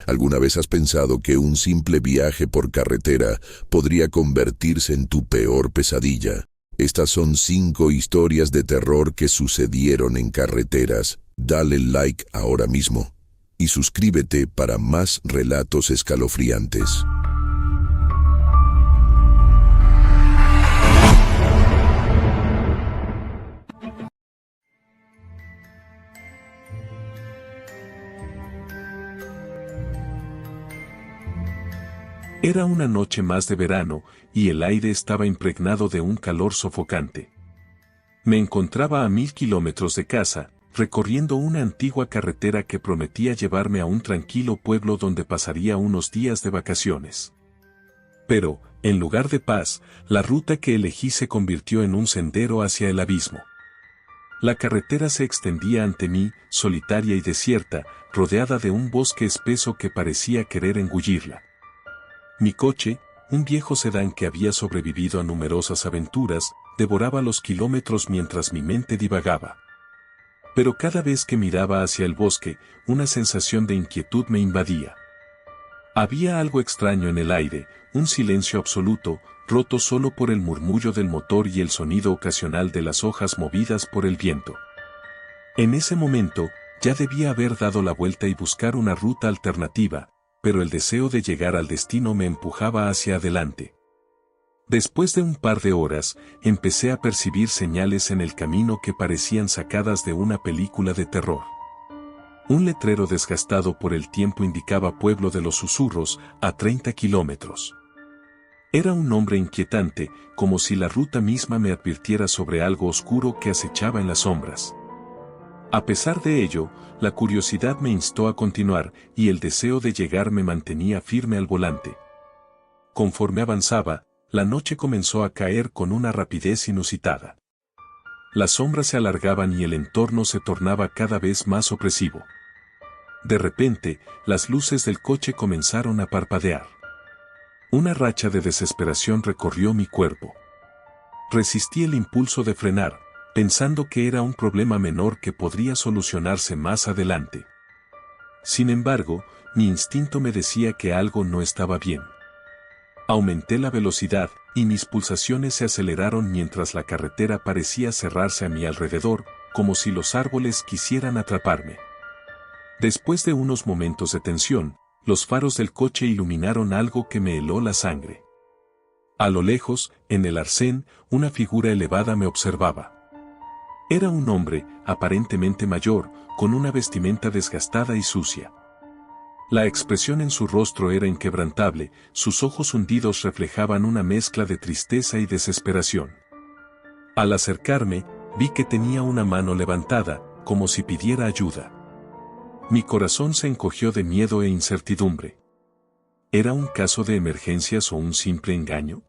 ¿Alguna vez has pensado que un simple viaje por carretera podría convertirse en tu peor pesadilla? Estas son 5 historias de terror que sucedieron en carreteras. Dale like ahora mismo y suscríbete para más relatos escalofriantes. Era una noche más de verano, y el aire estaba impregnado de un calor sofocante. Me encontraba a 1000 kilómetros de casa, recorriendo una antigua carretera que prometía llevarme a un tranquilo pueblo donde pasaría unos días de vacaciones. Pero, en lugar de paz, la ruta que elegí se convirtió en un sendero hacia el abismo. La carretera se extendía ante mí, solitaria y desierta, rodeada de un bosque espeso que parecía querer engullirla. Mi coche, un viejo sedán que había sobrevivido a numerosas aventuras, devoraba los kilómetros mientras mi mente divagaba. Pero cada vez que miraba hacia el bosque, una sensación de inquietud me invadía. Había algo extraño en el aire, un silencio absoluto, roto solo por el murmullo del motor y el sonido ocasional de las hojas movidas por el viento. En ese momento, ya debía haber dado la vuelta y buscar una ruta alternativa, pero el deseo de llegar al destino me empujaba hacia adelante. Después de un par de horas, empecé a percibir señales en el camino que parecían sacadas de una película de terror. Un letrero desgastado por el tiempo indicaba Pueblo de los Susurros, a 30 kilómetros. Era un nombre inquietante, como si la ruta misma me advirtiera sobre algo oscuro que acechaba en las sombras. A pesar de ello, la curiosidad me instó a continuar, y el deseo de llegar me mantenía firme al volante. Conforme avanzaba, la noche comenzó a caer con una rapidez inusitada. Las sombras se alargaban y el entorno se tornaba cada vez más opresivo. De repente, las luces del coche comenzaron a parpadear. Una racha de desesperación recorrió mi cuerpo. Resistí el impulso de frenar, pensando que era un problema menor que podría solucionarse más adelante. Sin embargo, mi instinto me decía que algo no estaba bien. Aumenté la velocidad, y mis pulsaciones se aceleraron mientras la carretera parecía cerrarse a mi alrededor, como si los árboles quisieran atraparme. Después de unos momentos de tensión, los faros del coche iluminaron algo que me heló la sangre. A lo lejos, en el arcén, una figura elevada me observaba. Era un hombre, aparentemente mayor, con una vestimenta desgastada y sucia. La expresión en su rostro era inquebrantable, sus ojos hundidos reflejaban una mezcla de tristeza y desesperación. Al acercarme, vi que tenía una mano levantada, como si pidiera ayuda. Mi corazón se encogió de miedo e incertidumbre. ¿Era un caso de emergencias o un simple engaño?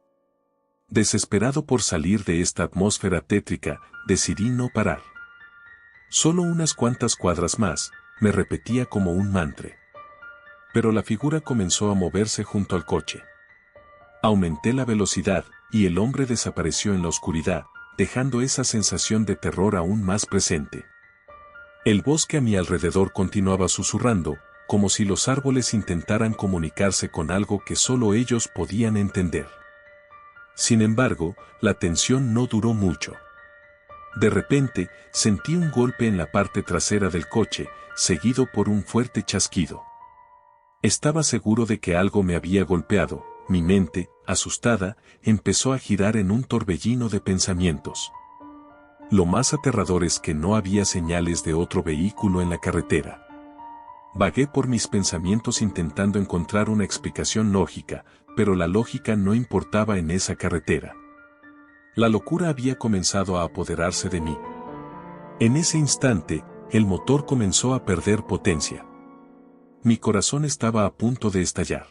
Desesperado por salir de esta atmósfera tétrica, decidí no parar. Solo unas cuantas cuadras más, me repetía como un mantra. Pero la figura comenzó a moverse junto al coche. Aumenté la velocidad, y el hombre desapareció en la oscuridad, dejando esa sensación de terror aún más presente. El bosque a mi alrededor continuaba susurrando, como si los árboles intentaran comunicarse con algo que solo ellos podían entender. Sin embargo, la tensión no duró mucho. De repente, sentí un golpe en la parte trasera del coche, seguido por un fuerte chasquido. Estaba seguro de que algo me había golpeado. Mi mente, asustada, empezó a girar en un torbellino de pensamientos. Lo más aterrador es que no había señales de otro vehículo en la carretera. Vagué por mis pensamientos intentando encontrar una explicación lógica, pero la lógica no importaba en esa carretera. La locura había comenzado a apoderarse de mí. En ese instante, el motor comenzó a perder potencia. Mi corazón estaba a punto de estallar.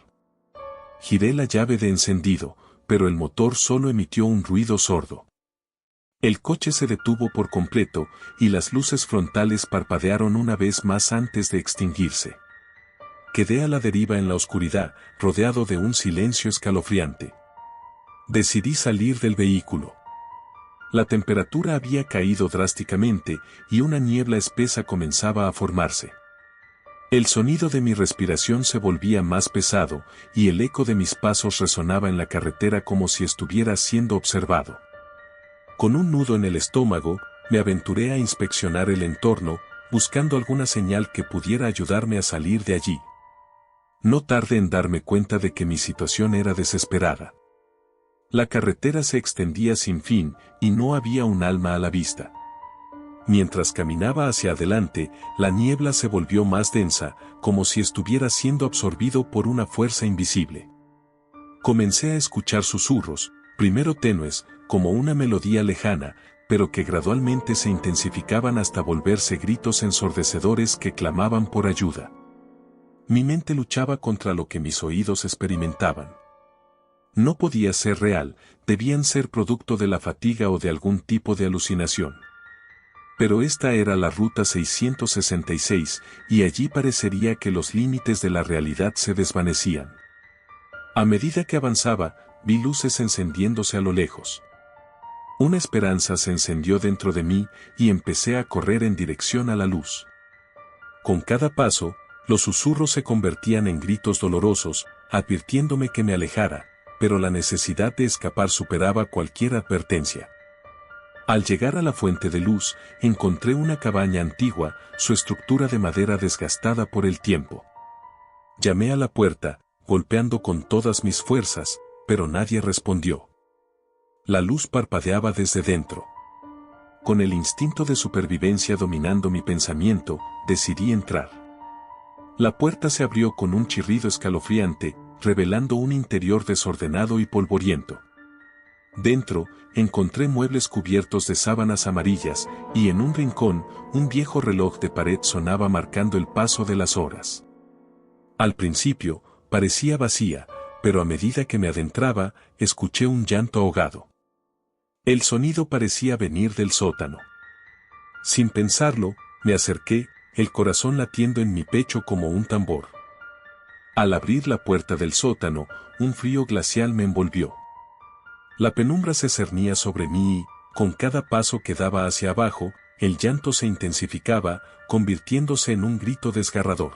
Giré la llave de encendido, pero el motor solo emitió un ruido sordo. El coche se detuvo por completo, y las luces frontales parpadearon una vez más antes de extinguirse. Quedé a la deriva en la oscuridad, rodeado de un silencio escalofriante. Decidí salir del vehículo. La temperatura había caído drásticamente, y una niebla espesa comenzaba a formarse. El sonido de mi respiración se volvía más pesado, y el eco de mis pasos resonaba en la carretera como si estuviera siendo observado. Con un nudo en el estómago, me aventuré a inspeccionar el entorno, buscando alguna señal que pudiera ayudarme a salir de allí. No tardé en darme cuenta de que mi situación era desesperada. La carretera se extendía sin fin, y no había un alma a la vista. Mientras caminaba hacia adelante, la niebla se volvió más densa, como si estuviera siendo absorbido por una fuerza invisible. Comencé a escuchar susurros, primero tenues, como una melodía lejana, pero que gradualmente se intensificaban hasta volverse gritos ensordecedores que clamaban por ayuda. Mi mente luchaba contra lo que mis oídos experimentaban. No podía ser real, debían ser producto de la fatiga o de algún tipo de alucinación. Pero esta era la ruta 666, y allí parecería que los límites de la realidad se desvanecían. A medida que avanzaba, vi luces encendiéndose a lo lejos. Una esperanza se encendió dentro de mí, y empecé a correr en dirección a la luz. Con cada paso, los susurros se convertían en gritos dolorosos, advirtiéndome que me alejara, pero la necesidad de escapar superaba cualquier advertencia. Al llegar a la fuente de luz, encontré una cabaña antigua, su estructura de madera desgastada por el tiempo. Llamé a la puerta, golpeando con todas mis fuerzas, pero nadie respondió. La luz parpadeaba desde dentro. Con el instinto de supervivencia dominando mi pensamiento, decidí entrar. La puerta se abrió con un chirrido escalofriante, revelando un interior desordenado y polvoriento. Dentro, encontré muebles cubiertos de sábanas amarillas, y en un rincón, un viejo reloj de pared sonaba marcando el paso de las horas. Al principio, parecía vacía, pero a medida que me adentraba, escuché un llanto ahogado. El sonido parecía venir del sótano. Sin pensarlo, me acerqué, el corazón latiendo en mi pecho como un tambor. Al abrir la puerta del sótano, un frío glacial me envolvió. La penumbra se cernía sobre mí y, con cada paso que daba hacia abajo, el llanto se intensificaba, convirtiéndose en un grito desgarrador.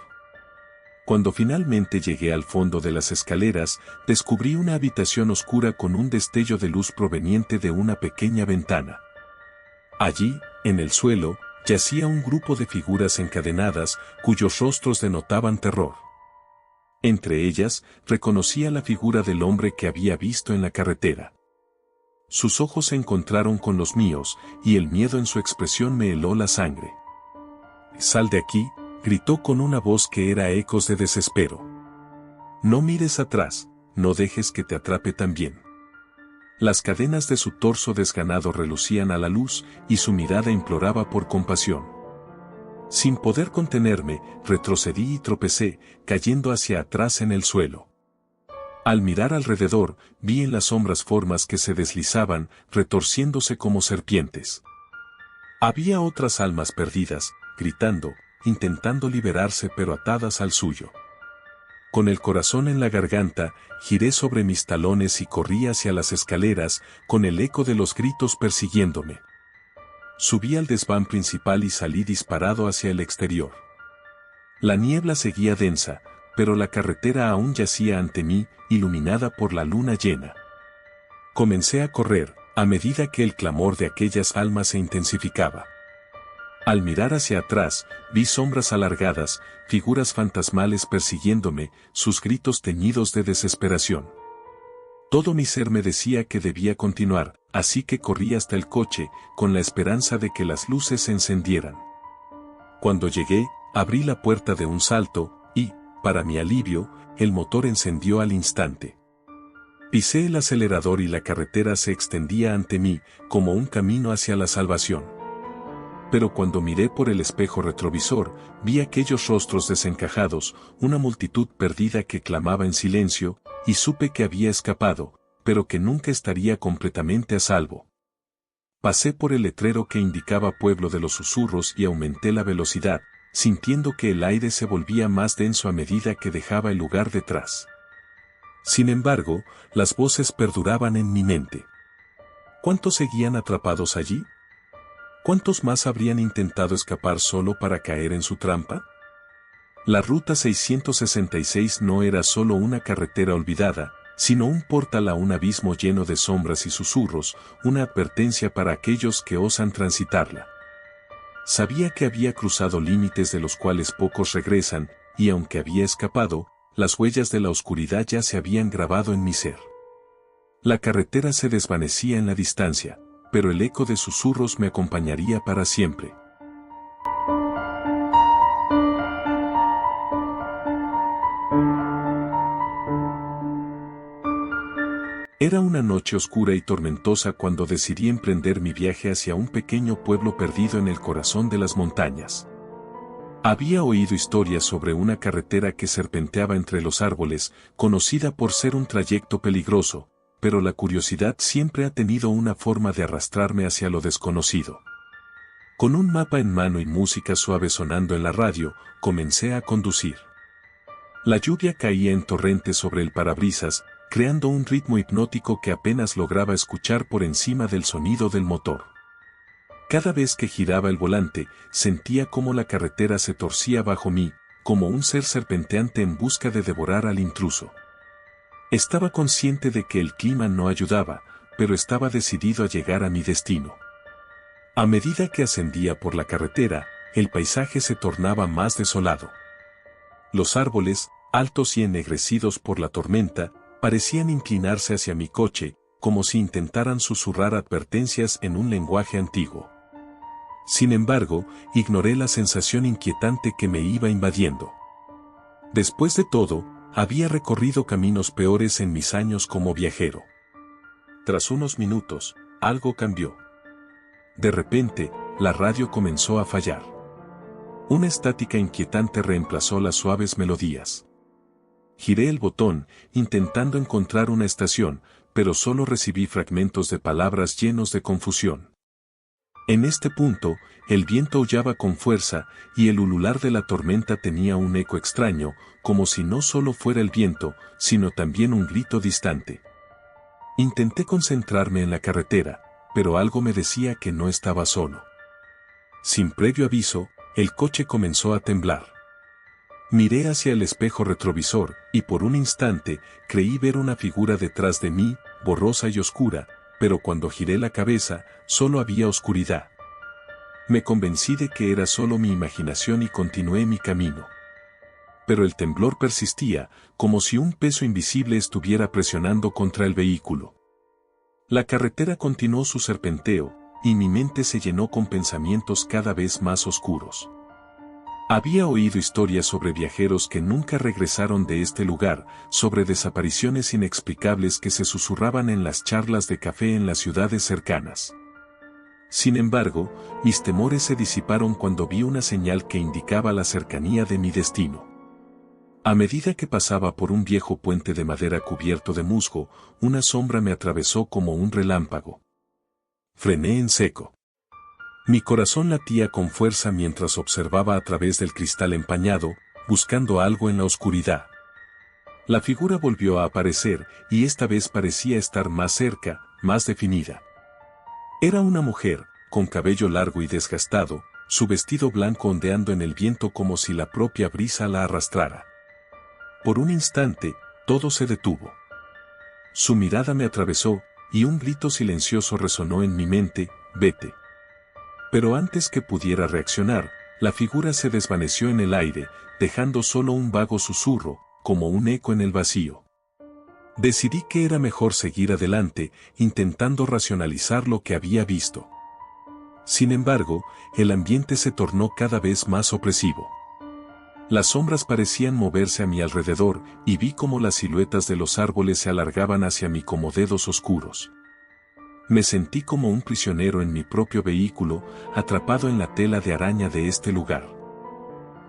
Cuando finalmente llegué al fondo de las escaleras, descubrí una habitación oscura con un destello de luz proveniente de una pequeña ventana. Allí, en el suelo, yacía un grupo de figuras encadenadas, cuyos rostros denotaban terror. Entre ellas, reconocía la figura del hombre que había visto en la carretera. Sus ojos se encontraron con los míos, y el miedo en su expresión me heló la sangre. «Sal de aquí», gritó con una voz que era ecos de desespero. «No mires atrás, no dejes que te atrape también». Las cadenas de su torso desganado relucían a la luz, y su mirada imploraba por compasión. Sin poder contenerme, retrocedí y tropecé, cayendo hacia atrás en el suelo. Al mirar alrededor, vi en las sombras formas que se deslizaban, retorciéndose como serpientes. Había otras almas perdidas, gritando, intentando liberarse pero atadas al suyo. Con el corazón en la garganta, giré sobre mis talones y corrí hacia las escaleras, con el eco de los gritos persiguiéndome. Subí al desván principal y salí disparado hacia el exterior. La niebla seguía densa, pero la carretera aún yacía ante mí, iluminada por la luna llena. Comencé a correr, a medida que el clamor de aquellas almas se intensificaba. Al mirar hacia atrás, vi sombras alargadas, figuras fantasmales persiguiéndome, sus gritos teñidos de desesperación. Todo mi ser me decía que debía continuar, así que corrí hasta el coche, con la esperanza de que las luces se encendieran. Cuando llegué, abrí la puerta de un salto, y, para mi alivio, el motor encendió al instante. Pisé el acelerador y la carretera se extendía ante mí, como un camino hacia la salvación. Pero cuando miré por el espejo retrovisor, vi aquellos rostros desencajados, una multitud perdida que clamaba en silencio, y supe que había escapado, pero que nunca estaría completamente a salvo. Pasé por el letrero que indicaba Pueblo de los Susurros y aumenté la velocidad, sintiendo que el aire se volvía más denso a medida que dejaba el lugar detrás. Sin embargo, las voces perduraban en mi mente. ¿Cuántos seguían atrapados allí? ¿Cuántos más habrían intentado escapar solo para caer en su trampa? La Ruta 666 no era solo una carretera olvidada, sino un portal a un abismo lleno de sombras y susurros, una advertencia para aquellos que osan transitarla. Sabía que había cruzado límites de los cuales pocos regresan, y aunque había escapado, las huellas de la oscuridad ya se habían grabado en mi ser. La carretera se desvanecía en la distancia, pero el eco de susurros me acompañaría para siempre. Era una noche oscura y tormentosa cuando decidí emprender mi viaje hacia un pequeño pueblo perdido en el corazón de las montañas. Había oído historias sobre una carretera que serpenteaba entre los árboles, conocida por ser un trayecto peligroso, pero la curiosidad siempre ha tenido una forma de arrastrarme hacia lo desconocido. Con un mapa en mano y música suave sonando en la radio, comencé a conducir. La lluvia caía en torrentes sobre el parabrisas, creando un ritmo hipnótico que apenas lograba escuchar por encima del sonido del motor. Cada vez que giraba el volante, sentía cómo la carretera se torcía bajo mí, como un ser serpenteante en busca de devorar al intruso. Estaba consciente de que el clima no ayudaba, pero estaba decidido a llegar a mi destino. A medida que ascendía por la carretera, el paisaje se tornaba más desolado. Los árboles, altos y ennegrecidos por la tormenta, parecían inclinarse hacia mi coche, como si intentaran susurrar advertencias en un lenguaje antiguo. Sin embargo, ignoré la sensación inquietante que me iba invadiendo. Después de todo, había recorrido caminos peores en mis años como viajero. Tras unos minutos, algo cambió. De repente, la radio comenzó a fallar. Una estática inquietante reemplazó las suaves melodías. Giré el botón, intentando encontrar una estación, pero solo recibí fragmentos de palabras llenos de confusión. En este punto, el viento aullaba con fuerza, y el ulular de la tormenta tenía un eco extraño, como si no solo fuera el viento, sino también un grito distante. Intenté concentrarme en la carretera, pero algo me decía que no estaba solo. Sin previo aviso, el coche comenzó a temblar. Miré hacia el espejo retrovisor, y por un instante, creí ver una figura detrás de mí, borrosa y oscura, pero cuando giré la cabeza, solo había oscuridad. Me convencí de que era solo mi imaginación y continué mi camino. Pero el temblor persistía, como si un peso invisible estuviera presionando contra el vehículo. La carretera continuó su serpenteo, y mi mente se llenó con pensamientos cada vez más oscuros. Había oído historias sobre viajeros que nunca regresaron de este lugar, sobre desapariciones inexplicables que se susurraban en las charlas de café en las ciudades cercanas. Sin embargo, mis temores se disiparon cuando vi una señal que indicaba la cercanía de mi destino. A medida que pasaba por un viejo puente de madera cubierto de musgo, una sombra me atravesó como un relámpago. Frené en seco. Mi corazón latía con fuerza mientras observaba a través del cristal empañado, buscando algo en la oscuridad. La figura volvió a aparecer, y esta vez parecía estar más cerca, más definida. Era una mujer, con cabello largo y desgastado, su vestido blanco ondeando en el viento como si la propia brisa la arrastrara. Por un instante, todo se detuvo. Su mirada me atravesó, y un grito silencioso resonó en mi mente: «Vete». Pero antes que pudiera reaccionar, la figura se desvaneció en el aire, dejando solo un vago susurro, como un eco en el vacío. Decidí que era mejor seguir adelante, intentando racionalizar lo que había visto. Sin embargo, el ambiente se tornó cada vez más opresivo. Las sombras parecían moverse a mi alrededor, y vi cómo las siluetas de los árboles se alargaban hacia mí como dedos oscuros. Me sentí como un prisionero en mi propio vehículo, atrapado en la tela de araña de este lugar.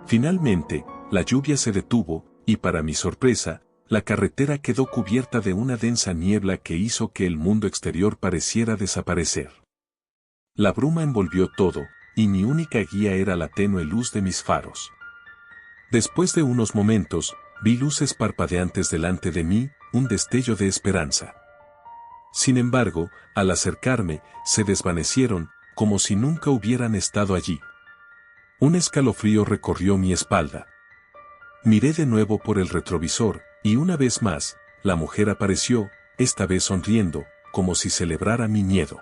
Finalmente, la lluvia se detuvo, y para mi sorpresa, la carretera quedó cubierta de una densa niebla que hizo que el mundo exterior pareciera desaparecer. La bruma envolvió todo, y mi única guía era la tenue luz de mis faros. Después de unos momentos, vi luces parpadeantes delante de mí, un destello de esperanza. Sin embargo, al acercarme, se desvanecieron, como si nunca hubieran estado allí. Un escalofrío recorrió mi espalda. Miré de nuevo por el retrovisor, y una vez más, la mujer apareció, esta vez sonriendo, como si celebrara mi miedo.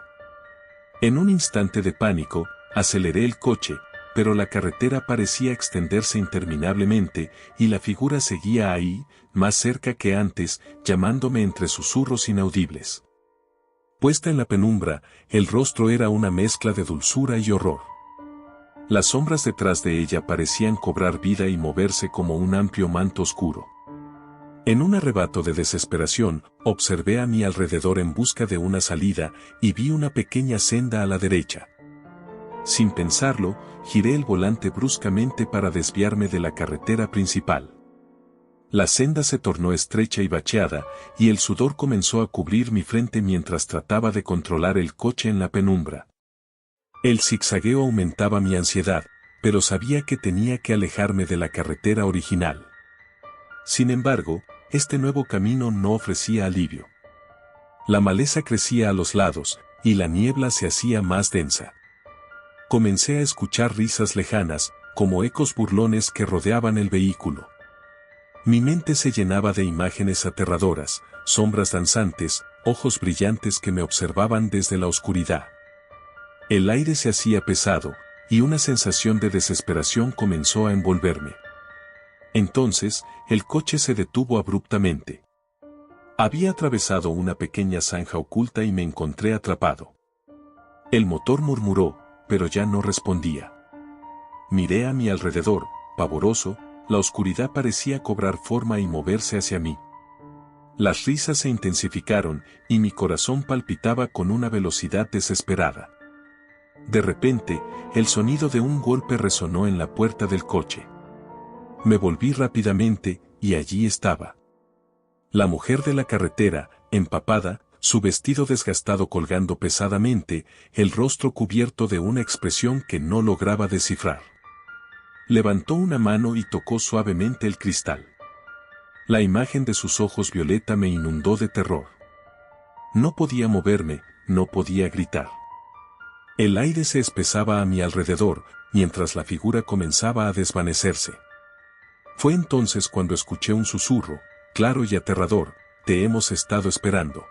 En un instante de pánico, aceleré el coche, pero la carretera parecía extenderse interminablemente, y la figura seguía ahí, más cerca que antes, llamándome entre susurros inaudibles. Puesta en la penumbra, el rostro era una mezcla de dulzura y horror. Las sombras detrás de ella parecían cobrar vida y moverse como un amplio manto oscuro. En un arrebato de desesperación, observé a mi alrededor en busca de una salida, y vi una pequeña senda a la derecha. Sin pensarlo, giré el volante bruscamente para desviarme de la carretera principal. La senda se tornó estrecha y bacheada, y el sudor comenzó a cubrir mi frente mientras trataba de controlar el coche en la penumbra. El zigzagueo aumentaba mi ansiedad, pero sabía que tenía que alejarme de la carretera original. Sin embargo, este nuevo camino no ofrecía alivio. La maleza crecía a los lados, y la niebla se hacía más densa. Comencé a escuchar risas lejanas, como ecos burlones que rodeaban el vehículo. Mi mente se llenaba de imágenes aterradoras, sombras danzantes, ojos brillantes que me observaban desde la oscuridad. El aire se hacía pesado, y una sensación de desesperación comenzó a envolverme. Entonces, el coche se detuvo abruptamente. Había atravesado una pequeña zanja oculta y me encontré atrapado. El motor murmuró, pero ya no respondía. Miré a mi alrededor, pavoroso, la oscuridad parecía cobrar forma y moverse hacia mí. Las risas se intensificaron, y mi corazón palpitaba con una velocidad desesperada. De repente, el sonido de un golpe resonó en la puerta del coche. Me volví rápidamente, y allí estaba. La mujer de la carretera, empapada, su vestido desgastado colgando pesadamente, el rostro cubierto de una expresión que no lograba descifrar. Levantó una mano y tocó suavemente el cristal. La imagen de sus ojos violeta me inundó de terror. No podía moverme, no podía gritar. El aire se espesaba a mi alrededor, mientras la figura comenzaba a desvanecerse. Fue entonces cuando escuché un susurro, claro y aterrador: «Te hemos estado esperando».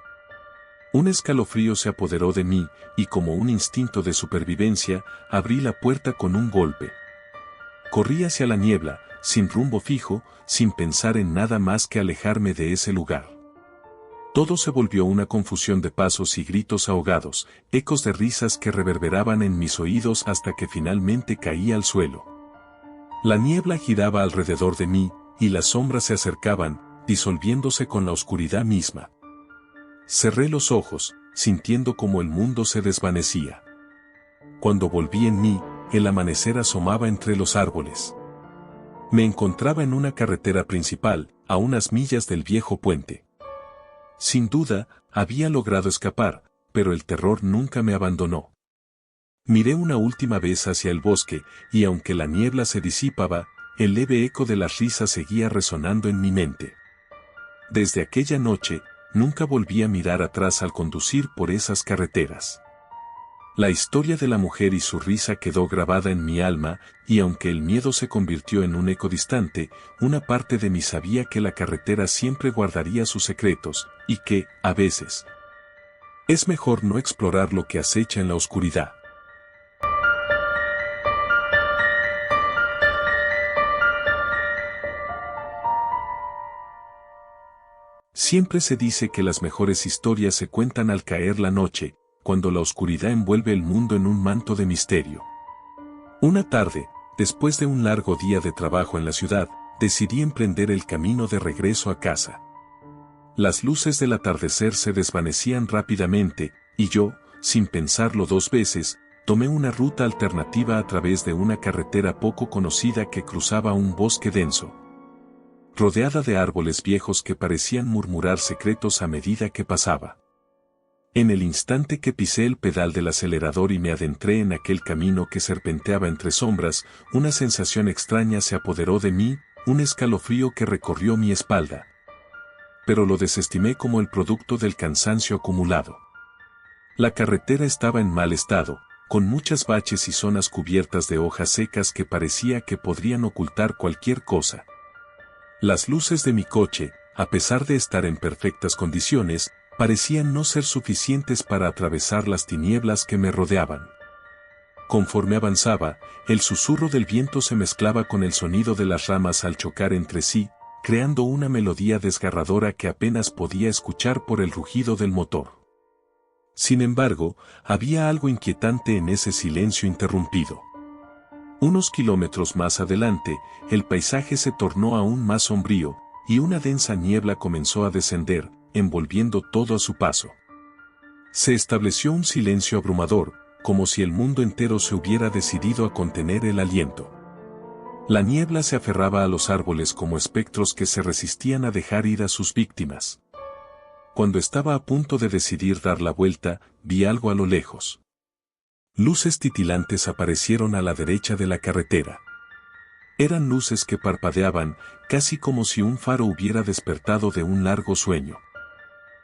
Un escalofrío se apoderó de mí, y como un instinto de supervivencia, abrí la puerta con un golpe. Corrí hacia la niebla, sin rumbo fijo, sin pensar en nada más que alejarme de ese lugar. Todo se volvió una confusión de pasos y gritos ahogados, ecos de risas que reverberaban en mis oídos hasta que finalmente caí al suelo. La niebla giraba alrededor de mí, y las sombras se acercaban, disolviéndose con la oscuridad misma. Cerré los ojos, sintiendo como el mundo se desvanecía. Cuando volví en mí, el amanecer asomaba entre los árboles. Me encontraba en una carretera principal, a unas millas del viejo puente. Sin duda, había logrado escapar, pero el terror nunca me abandonó. Miré una última vez hacia el bosque, y aunque la niebla se disipaba, el leve eco de las risas seguía resonando en mi mente. Desde aquella noche, nunca volví a mirar atrás al conducir por esas carreteras. La historia de la mujer y su risa quedó grabada en mi alma, y aunque el miedo se convirtió en un eco distante, una parte de mí sabía que la carretera siempre guardaría sus secretos, y que, a veces, es mejor no explorar lo que acecha en la oscuridad. Siempre se dice que las mejores historias se cuentan al caer la noche, cuando la oscuridad envuelve el mundo en un manto de misterio. Una tarde, después de un largo día de trabajo en la ciudad, decidí emprender el camino de regreso a casa. Las luces del atardecer se desvanecían rápidamente, y yo, sin pensarlo dos veces, tomé una ruta alternativa a través de una carretera poco conocida que cruzaba un bosque denso, rodeada de árboles viejos que parecían murmurar secretos a medida que pasaba. En el instante que pisé el pedal del acelerador y me adentré en aquel camino que serpenteaba entre sombras, una sensación extraña se apoderó de mí, un escalofrío que recorrió mi espalda. Pero lo desestimé como el producto del cansancio acumulado. La carretera estaba en mal estado, con muchas baches y zonas cubiertas de hojas secas que parecía que podrían ocultar cualquier cosa. Las luces de mi coche, a pesar de estar en perfectas condiciones, parecían no ser suficientes para atravesar las tinieblas que me rodeaban. Conforme avanzaba, el susurro del viento se mezclaba con el sonido de las ramas al chocar entre sí, creando una melodía desgarradora que apenas podía escuchar por el rugido del motor. Sin embargo, había algo inquietante en ese silencio interrumpido. Unos kilómetros más adelante, el paisaje se tornó aún más sombrío, y una densa niebla comenzó a descender, envolviendo todo a su paso. Se estableció un silencio abrumador, como si el mundo entero se hubiera decidido a contener el aliento. La niebla se aferraba a los árboles como espectros que se resistían a dejar ir a sus víctimas. Cuando estaba a punto de decidir dar la vuelta, vi algo a lo lejos. Luces titilantes aparecieron a la derecha de la carretera. Eran luces que parpadeaban, casi como si un faro hubiera despertado de un largo sueño.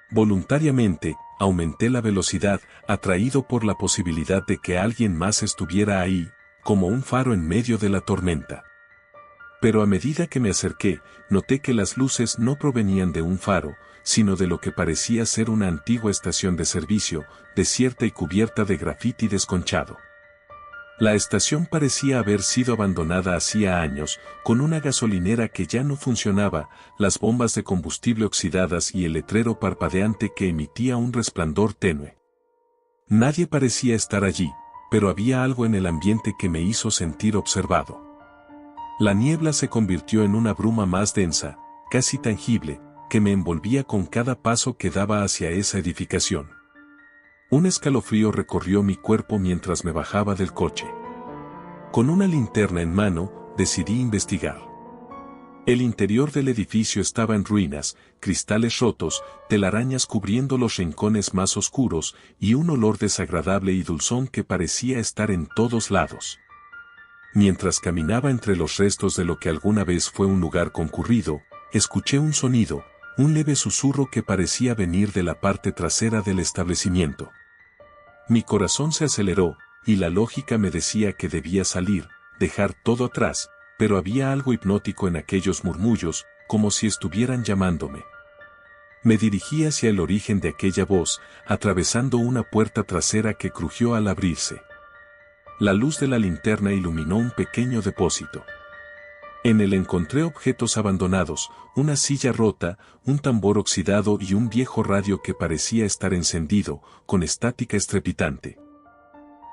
Voluntariamente, aumenté la velocidad, atraído por la posibilidad de que alguien más estuviera ahí, como un faro en medio de la tormenta. Pero a medida que me acerqué, noté que las luces no provenían de un faro, sino de lo que parecía ser una antigua estación de servicio, desierta y cubierta de grafiti desconchado. La estación parecía haber sido abandonada hacía años, con una gasolinera que ya no funcionaba, las bombas de combustible oxidadas y el letrero parpadeante que emitía un resplandor tenue. Nadie parecía estar allí, pero había algo en el ambiente que me hizo sentir observado. La niebla se convirtió en una bruma más densa, casi tangible, que me envolvía con cada paso que daba hacia esa edificación. Un escalofrío recorrió mi cuerpo mientras me bajaba del coche. Con una linterna en mano, decidí investigar. El interior del edificio estaba en ruinas, cristales rotos, telarañas cubriendo los rincones más oscuros, y un olor desagradable y dulzón que parecía estar en todos lados. Mientras caminaba entre los restos de lo que alguna vez fue un lugar concurrido, escuché un sonido, un leve susurro que parecía venir de la parte trasera del establecimiento. Mi corazón se aceleró, y la lógica me decía que debía salir, dejar todo atrás, pero había algo hipnótico en aquellos murmullos, como si estuvieran llamándome. Me dirigí hacia el origen de aquella voz, atravesando una puerta trasera que crujió al abrirse. La luz de la linterna iluminó un pequeño depósito. En él encontré objetos abandonados, una silla rota, un tambor oxidado y un viejo radio que parecía estar encendido, con estática estrepitante.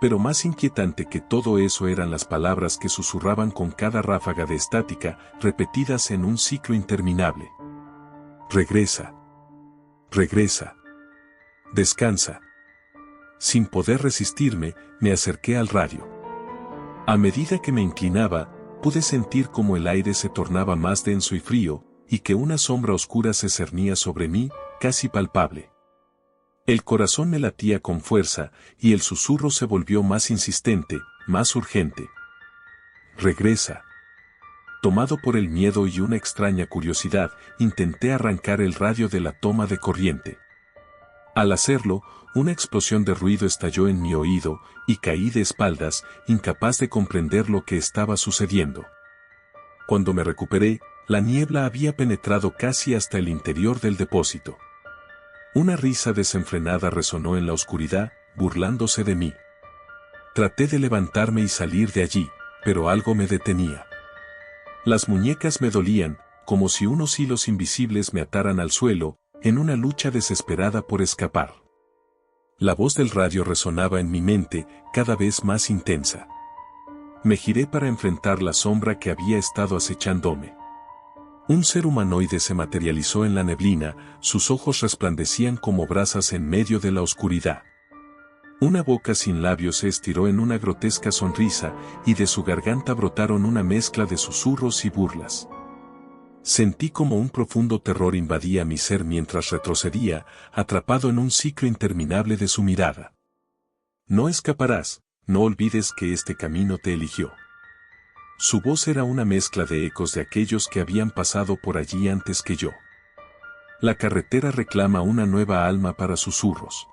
Pero más inquietante que todo eso eran las palabras que susurraban con cada ráfaga de estática, repetidas en un ciclo interminable. Regresa. Regresa. Descansa. Sin poder resistirme, me acerqué al radio. A medida que me inclinaba, pude sentir como el aire se tornaba más denso y frío, y que una sombra oscura se cernía sobre mí, casi palpable. El corazón me latía con fuerza, y el susurro se volvió más insistente, más urgente. Regresa. Tomado por el miedo y una extraña curiosidad, intenté arrancar el radio de la toma de corriente. Al hacerlo, una explosión de ruido estalló en mi oído, y caí de espaldas, incapaz de comprender lo que estaba sucediendo. Cuando me recuperé, la niebla había penetrado casi hasta el interior del depósito. Una risa desenfrenada resonó en la oscuridad, burlándose de mí. Traté de levantarme y salir de allí, pero algo me detenía. Las muñecas me dolían, como si unos hilos invisibles me ataran al suelo, en una lucha desesperada por escapar. La voz del radio resonaba en mi mente, cada vez más intensa. Me giré para enfrentar la sombra que había estado acechándome. Un ser humanoide se materializó en la neblina, sus ojos resplandecían como brasas en medio de la oscuridad. Una boca sin labios se estiró en una grotesca sonrisa, y de su garganta brotaron una mezcla de susurros y burlas. Sentí como un profundo terror invadía mi ser mientras retrocedía, atrapado en un ciclo interminable de su mirada. No escaparás, no olvides que este camino te eligió. Su voz era una mezcla de ecos de aquellos que habían pasado por allí antes que yo. La carretera reclama una nueva alma para susurros.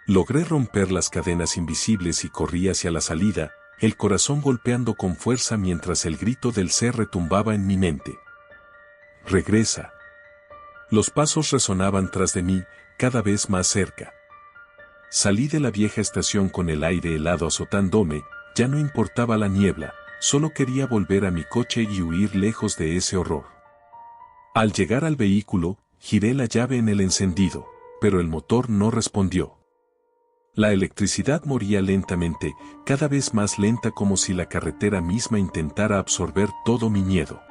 Logré romper las cadenas invisibles y corrí hacia la salida, el corazón golpeando con fuerza mientras el grito del ser retumbaba en mi mente. regresa. Los pasos resonaban tras de mí, cada vez más cerca. Salí de la vieja estación con el aire helado azotándome, ya no importaba la niebla, solo quería volver a mi coche y huir lejos de ese horror. Al llegar al vehículo, giré la llave en el encendido, pero el motor no respondió. La electricidad moría lentamente, cada vez más lenta como si la carretera misma intentara absorber todo mi miedo.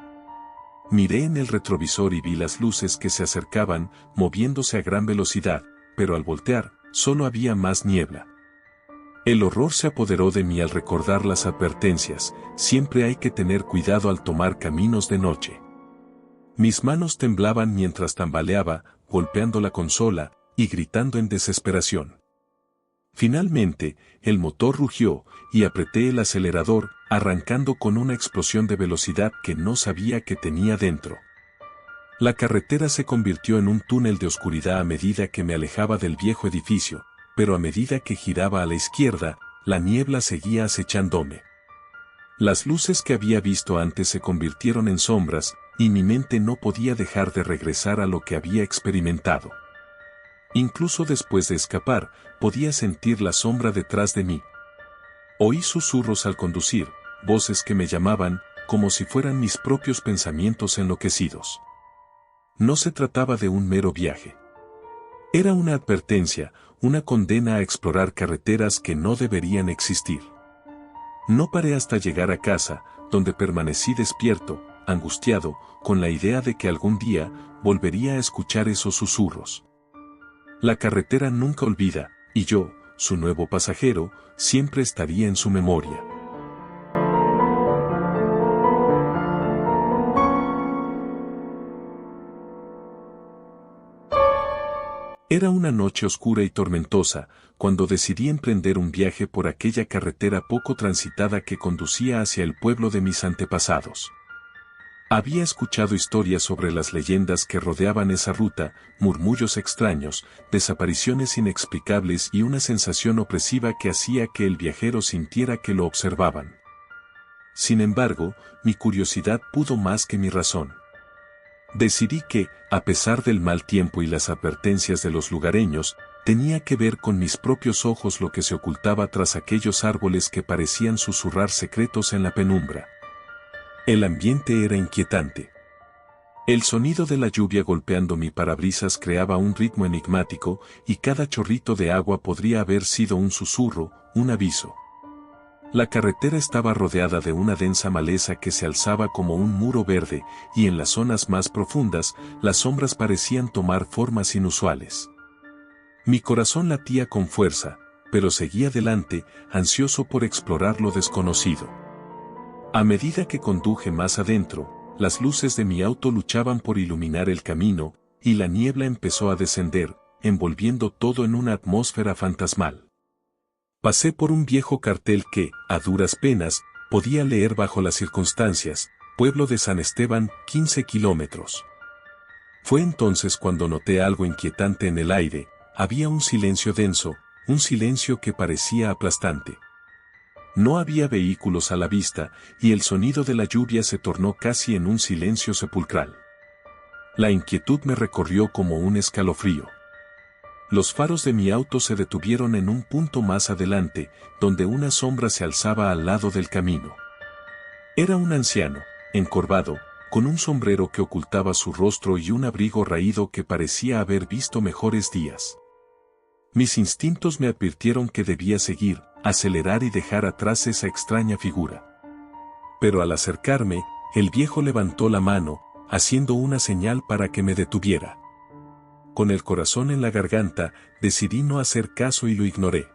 Miré en el retrovisor y vi las luces que se acercaban, moviéndose a gran velocidad, pero al voltear, solo había más niebla. El horror se apoderó de mí al recordar las advertencias, siempre hay que tener cuidado al tomar caminos de noche. Mis manos temblaban mientras tambaleaba, golpeando la consola y gritando en desesperación. Finalmente, el motor rugió y apreté el acelerador, arrancando con una explosión de velocidad que no sabía que tenía dentro. La carretera se convirtió en un túnel de oscuridad a medida que me alejaba del viejo edificio, pero a medida que giraba a la izquierda, la niebla seguía acechándome. Las luces que había visto antes se convirtieron en sombras, y mi mente no podía dejar de regresar a lo que había experimentado. Incluso después de escapar, podía sentir la sombra detrás de mí. Oí susurros al conducir, voces que me llamaban, como si fueran mis propios pensamientos enloquecidos. No se trataba de un mero viaje. Era una advertencia, una condena a explorar carreteras que no deberían existir. No paré hasta llegar a casa, donde permanecí despierto, angustiado, con la idea de que algún día volvería a escuchar esos susurros. La carretera nunca olvida, y yo, su nuevo pasajero, siempre estaría en su memoria. Era una noche oscura y tormentosa, cuando decidí emprender un viaje por aquella carretera poco transitada que conducía hacia el pueblo de mis antepasados. Había escuchado historias sobre las leyendas que rodeaban esa ruta, murmullos extraños, desapariciones inexplicables y una sensación opresiva que hacía que el viajero sintiera que lo observaban. Sin embargo, mi curiosidad pudo más que mi razón. Decidí que, a pesar del mal tiempo y las advertencias de los lugareños, tenía que ver con mis propios ojos lo que se ocultaba tras aquellos árboles que parecían susurrar secretos en la penumbra. El ambiente era inquietante. El sonido de la lluvia golpeando mi parabrisas creaba un ritmo enigmático, y cada chorrito de agua podría haber sido un susurro, un aviso. La carretera estaba rodeada de una densa maleza que se alzaba como un muro verde, y en las zonas más profundas, las sombras parecían tomar formas inusuales. Mi corazón latía con fuerza, pero seguía adelante, ansioso por explorar lo desconocido. A medida que conduje más adentro, las luces de mi auto luchaban por iluminar el camino, y la niebla empezó a descender, envolviendo todo en una atmósfera fantasmal. Pasé por un viejo cartel que, a duras penas, podía leer bajo las circunstancias, Pueblo de San Esteban, 15 kilómetros. Fue entonces cuando noté algo inquietante en el aire, había un silencio denso, un silencio que parecía aplastante. No había vehículos a la vista, y el sonido de la lluvia se tornó casi en un silencio sepulcral. La inquietud me recorrió como un escalofrío. Los faros de mi auto se detuvieron en un punto más adelante, donde una sombra se alzaba al lado del camino. Era un anciano, encorvado, con un sombrero que ocultaba su rostro y un abrigo raído que parecía haber visto mejores días. Mis instintos me advirtieron que debía seguir, acelerar y dejar atrás esa extraña figura. Pero al acercarme, el viejo levantó la mano, haciendo una señal para que me detuviera. Con el corazón en la garganta, decidí no hacer caso y lo ignoré.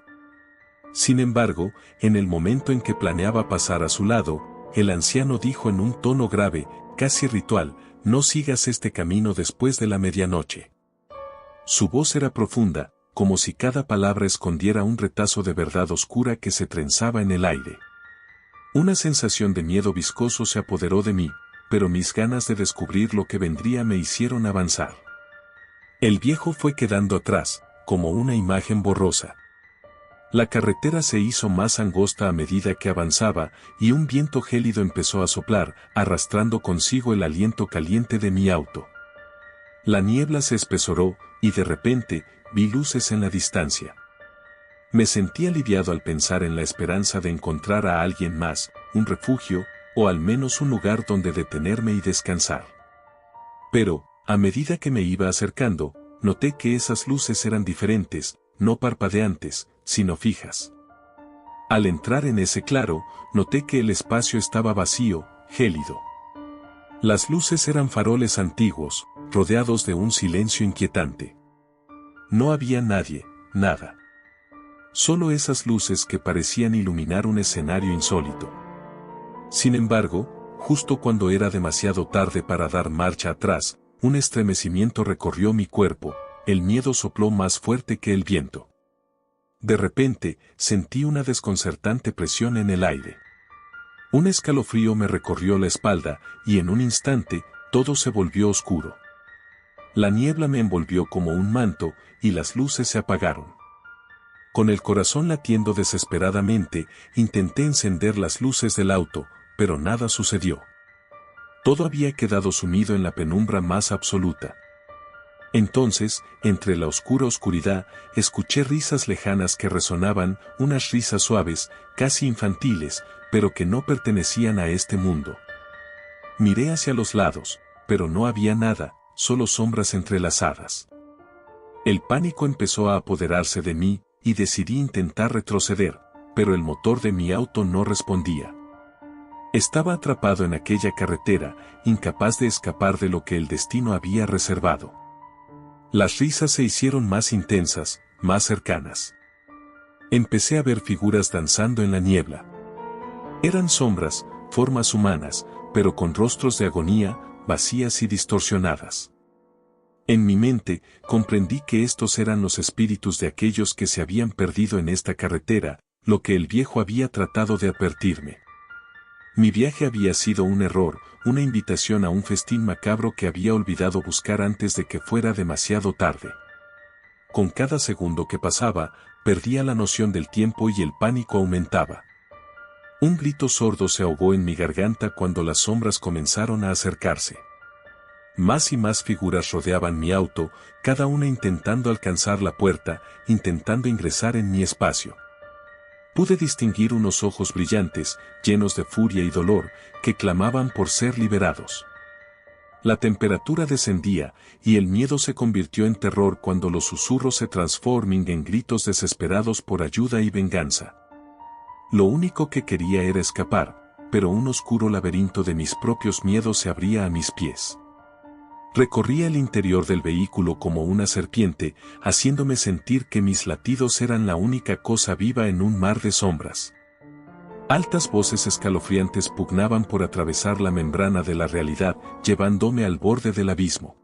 Sin embargo, en el momento en que planeaba pasar a su lado, el anciano dijo en un tono grave, casi ritual, «No sigas este camino después de la medianoche». Su voz era profunda, como si cada palabra escondiera un retazo de verdad oscura que se trenzaba en el aire. Una sensación de miedo viscoso se apoderó de mí, pero mis ganas de descubrir lo que vendría me hicieron avanzar. El viejo fue quedando atrás, como una imagen borrosa. La carretera se hizo más angosta a medida que avanzaba, y un viento gélido empezó a soplar, arrastrando consigo el aliento caliente de mi auto. La niebla se espesoró, y de repente, vi luces en la distancia. Me sentí aliviado al pensar en la esperanza de encontrar a alguien más, un refugio, o al menos un lugar donde detenerme y descansar. Pero, a medida que me iba acercando, noté que esas luces eran diferentes, no parpadeantes, sino fijas. Al entrar en ese claro, noté que el espacio estaba vacío, gélido. Las luces eran faroles antiguos, rodeados de un silencio inquietante. No había nadie, nada. Solo esas luces que parecían iluminar un escenario insólito. Sin embargo, justo cuando era demasiado tarde para dar marcha atrás, un estremecimiento recorrió mi cuerpo, el miedo sopló más fuerte que el viento. De repente, sentí una desconcertante presión en el aire. Un escalofrío me recorrió la espalda, y en un instante, todo se volvió oscuro. La niebla me envolvió como un manto, y las luces se apagaron. Con el corazón latiendo desesperadamente, intenté encender las luces del auto, pero nada sucedió. Todo había quedado sumido en la penumbra más absoluta. Entonces, entre la oscura oscuridad, escuché risas lejanas que resonaban, unas risas suaves, casi infantiles, pero que no pertenecían a este mundo. Miré hacia los lados, pero no había nada, solo sombras entrelazadas. El pánico empezó a apoderarse de mí, y decidí intentar retroceder, pero el motor de mi auto no respondía. Estaba atrapado en aquella carretera, incapaz de escapar de lo que el destino había reservado. Las risas se hicieron más intensas, más cercanas. Empecé a ver figuras danzando en la niebla. Eran sombras, formas humanas, pero con rostros de agonía, vacías y distorsionadas. En mi mente, comprendí que estos eran los espíritus de aquellos que se habían perdido en esta carretera, lo que el viejo había tratado de advertirme. Mi viaje había sido un error, una invitación a un festín macabro que había olvidado buscar antes de que fuera demasiado tarde. Con cada segundo que pasaba, perdía la noción del tiempo y el pánico aumentaba. Un grito sordo se ahogó en mi garganta cuando las sombras comenzaron a acercarse. Más y más figuras rodeaban mi auto, cada una intentando alcanzar la puerta, intentando ingresar en mi espacio. Pude distinguir unos ojos brillantes, llenos de furia y dolor, que clamaban por ser liberados. La temperatura descendía, y el miedo se convirtió en terror cuando los susurros se transforman en gritos desesperados por ayuda y venganza. Lo único que quería era escapar, pero un oscuro laberinto de mis propios miedos se abría a mis pies. Recorría el interior del vehículo como una serpiente, haciéndome sentir que mis latidos eran la única cosa viva en un mar de sombras. Altas voces escalofriantes pugnaban por atravesar la membrana de la realidad, llevándome al borde del abismo.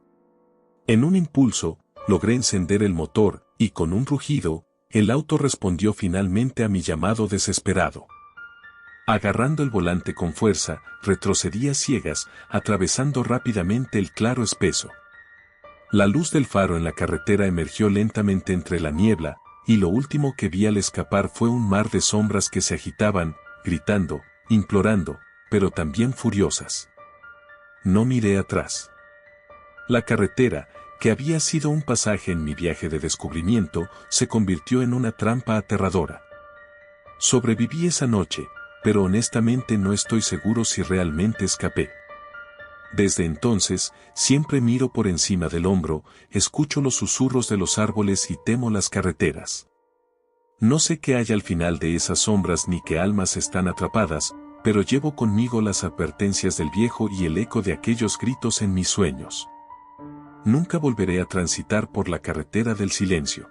En un impulso, logré encender el motor, y con un rugido, el auto respondió finalmente a mi llamado desesperado. Agarrando el volante con fuerza, retrocedí a ciegas, atravesando rápidamente el claro espeso. La luz del faro en la carretera emergió lentamente entre la niebla, y lo último que vi al escapar fue un mar de sombras que se agitaban, gritando, implorando, pero también furiosas. No miré atrás. La carretera, que había sido un pasaje en mi viaje de descubrimiento, se convirtió en una trampa aterradora. Sobreviví esa noche, pero honestamente no estoy seguro si realmente escapé. Desde entonces, siempre miro por encima del hombro, escucho los susurros de los árboles y temo las carreteras. No sé qué hay al final de esas sombras ni qué almas están atrapadas, pero llevo conmigo las advertencias del viejo y el eco de aquellos gritos en mis sueños. Nunca volveré a transitar por la carretera del silencio.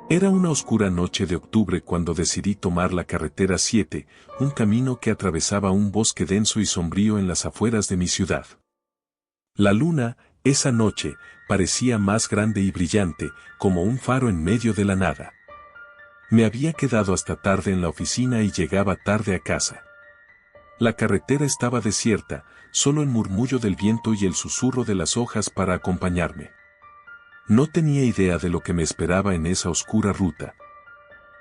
Era una oscura noche de octubre cuando decidí tomar la carretera 7, un camino que atravesaba un bosque denso y sombrío en las afueras de mi ciudad. La luna, esa noche, parecía más grande y brillante, como un faro en medio de la nada. Me había quedado hasta tarde en la oficina y llegaba tarde a casa. La carretera estaba desierta, solo el murmullo del viento y el susurro de las hojas para acompañarme. No tenía idea de lo que me esperaba en esa oscura ruta.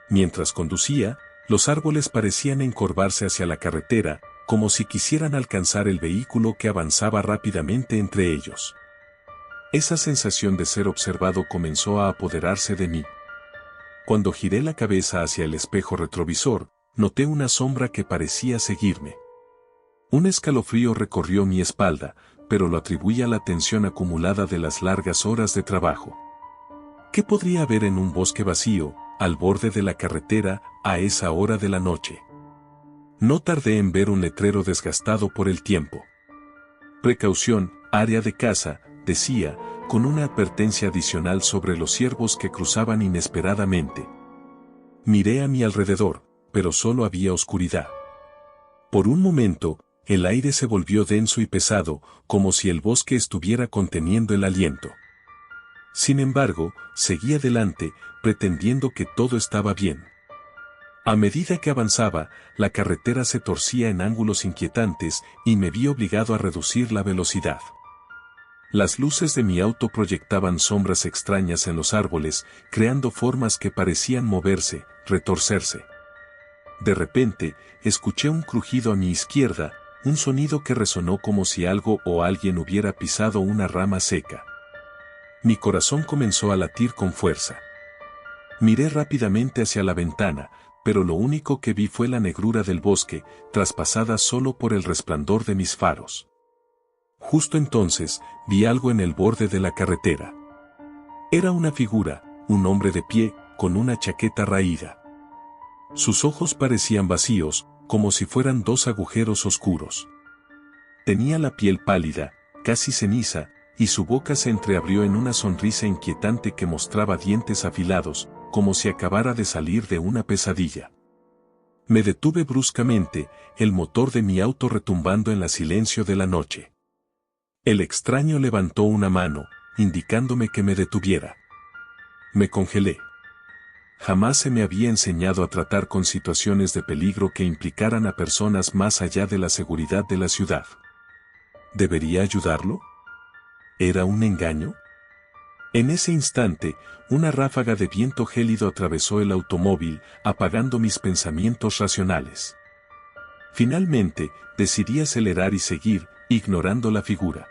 Mientras conducía, los árboles parecían encorvarse hacia la carretera, como si quisieran alcanzar el vehículo que avanzaba rápidamente entre ellos. Esa sensación de ser observado comenzó a apoderarse de mí. Cuando giré la cabeza hacia el espejo retrovisor, noté una sombra que parecía seguirme. Un escalofrío recorrió mi espalda, pero lo atribuí a la tensión acumulada de las largas horas de trabajo. ¿Qué podría haber en un bosque vacío, al borde de la carretera, a esa hora de la noche? No tardé en ver un letrero desgastado por el tiempo. Precaución, área de caza, decía, con una advertencia adicional sobre los ciervos que cruzaban inesperadamente. Miré a mi alrededor, pero solo había oscuridad. Por un momento, el aire se volvió denso y pesado, como si el bosque estuviera conteniendo el aliento. Sin embargo, seguí adelante, pretendiendo que todo estaba bien. A medida que avanzaba, la carretera se torcía en ángulos inquietantes y me vi obligado a reducir la velocidad. Las luces de mi auto proyectaban sombras extrañas en los árboles, creando formas que parecían moverse, retorcerse. De repente, escuché un crujido a mi izquierda, un sonido que resonó como si algo o alguien hubiera pisado una rama seca. Mi corazón comenzó a latir con fuerza. Miré rápidamente hacia la ventana, pero lo único que vi fue la negrura del bosque, traspasada solo por el resplandor de mis faros. Justo entonces, vi algo en el borde de la carretera. Era una figura, un hombre de pie, con una chaqueta raída. Sus ojos parecían vacíos, como si fueran dos agujeros oscuros. Tenía la piel pálida, casi ceniza, y su boca se entreabrió en una sonrisa inquietante que mostraba dientes afilados, como si acabara de salir de una pesadilla. Me detuve bruscamente, el motor de mi auto retumbando en el silencio de la noche. El extraño levantó una mano, indicándome que me detuviera. Me congelé. Jamás se me había enseñado a tratar con situaciones de peligro que implicaran a personas más allá de la seguridad de la ciudad. ¿Debería ayudarlo? ¿Era un engaño? En ese instante, una ráfaga de viento gélido atravesó el automóvil, apagando mis pensamientos racionales. Finalmente, decidí acelerar y seguir, ignorando la figura.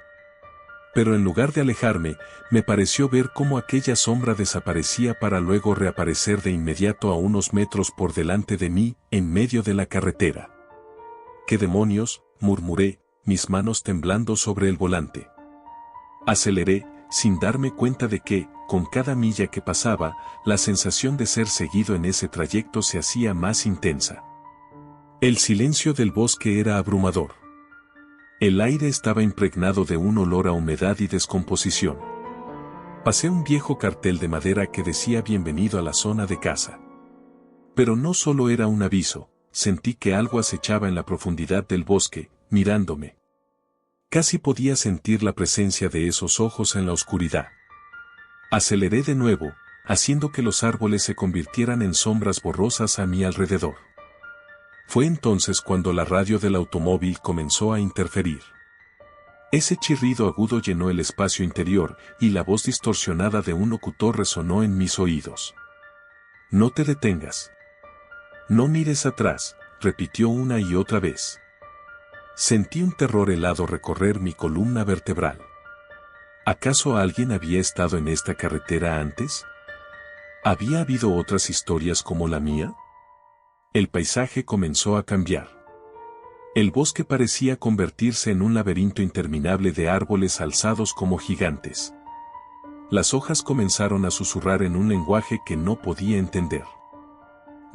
Pero en lugar de alejarme, me pareció ver cómo aquella sombra desaparecía para luego reaparecer de inmediato a unos metros por delante de mí, en medio de la carretera. «¿Qué demonios?», murmuré, mis manos temblando sobre el volante. Aceleré, sin darme cuenta de que, con cada milla que pasaba, la sensación de ser seguido en ese trayecto se hacía más intensa. El silencio del bosque era abrumador. El aire estaba impregnado de un olor a humedad y descomposición. Pasé un viejo cartel de madera que decía «Bienvenido a la zona de caza». Pero no solo era un aviso, sentí que algo acechaba en la profundidad del bosque, mirándome. Casi podía sentir la presencia de esos ojos en la oscuridad. Aceleré de nuevo, haciendo que los árboles se convirtieran en sombras borrosas a mi alrededor. Fue entonces cuando la radio del automóvil comenzó a interferir. Ese chirrido agudo llenó el espacio interior y la voz distorsionada de un locutor resonó en mis oídos. «No te detengas. No mires atrás», repitió una y otra vez. Sentí un terror helado recorrer mi columna vertebral. ¿Acaso alguien había estado en esta carretera antes? ¿Había habido otras historias como la mía? El paisaje comenzó a cambiar. El bosque parecía convertirse en un laberinto interminable de árboles alzados como gigantes. Las hojas comenzaron a susurrar en un lenguaje que no podía entender.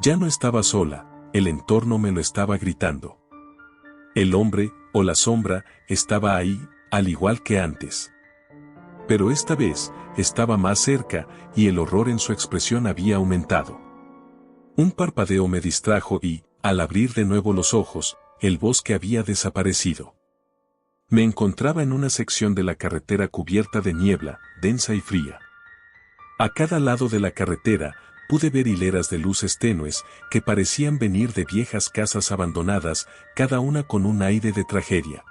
Ya no estaba sola, el entorno me lo estaba gritando. El hombre, o la sombra, estaba ahí, al igual que antes. Pero esta vez, estaba más cerca, y el horror en su expresión había aumentado. Un parpadeo me distrajo y, al abrir de nuevo los ojos, el bosque había desaparecido. Me encontraba en una sección de la carretera cubierta de niebla, densa y fría. A cada lado de la carretera, pude ver hileras de luces tenues que parecían venir de viejas casas abandonadas, cada una con un aire de tragedia.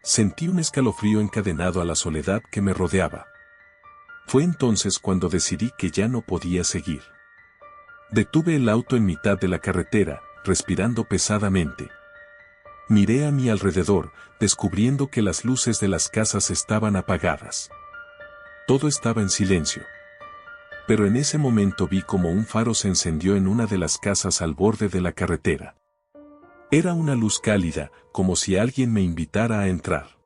Sentí un escalofrío encadenado a la soledad que me rodeaba. Fue entonces cuando decidí que ya no podía seguir. Detuve el auto en mitad de la carretera, respirando pesadamente. Miré a mi alrededor, descubriendo que las luces de las casas estaban apagadas. Todo estaba en silencio. Pero en ese momento vi como un faro se encendió en una de las casas al borde de la carretera. Era una luz cálida, como si alguien me invitara a entrar.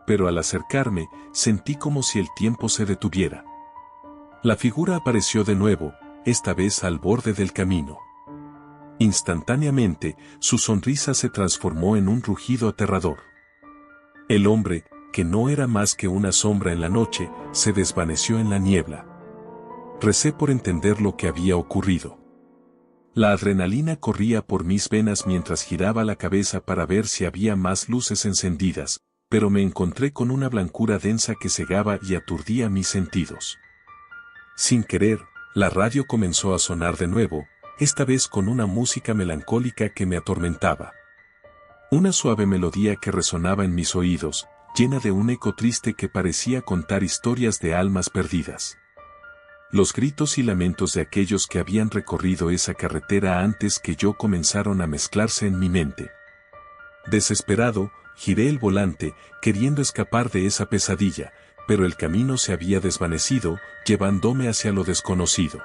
Pero al acercarme, sentí como si el tiempo se detuviera. La figura apareció de nuevo, esta vez al borde del camino. Instantáneamente, su sonrisa se transformó en un rugido aterrador. El hombre, que no era más que una sombra en la noche, se desvaneció en la niebla. Recé por entender lo que había ocurrido. La adrenalina corría por mis venas mientras giraba la cabeza para ver si había más luces encendidas, pero me encontré con una blancura densa que cegaba y aturdía mis sentidos. Sin querer, la radio comenzó a sonar de nuevo, esta vez con una música melancólica que me atormentaba. Una suave melodía que resonaba en mis oídos, llena de un eco triste que parecía contar historias de almas perdidas. Los gritos y lamentos de aquellos que habían recorrido esa carretera antes que yo comenzaron a mezclarse en mi mente. Desesperado, giré el volante, queriendo escapar de esa pesadilla, pero el camino se había desvanecido, llevándome hacia lo desconocido.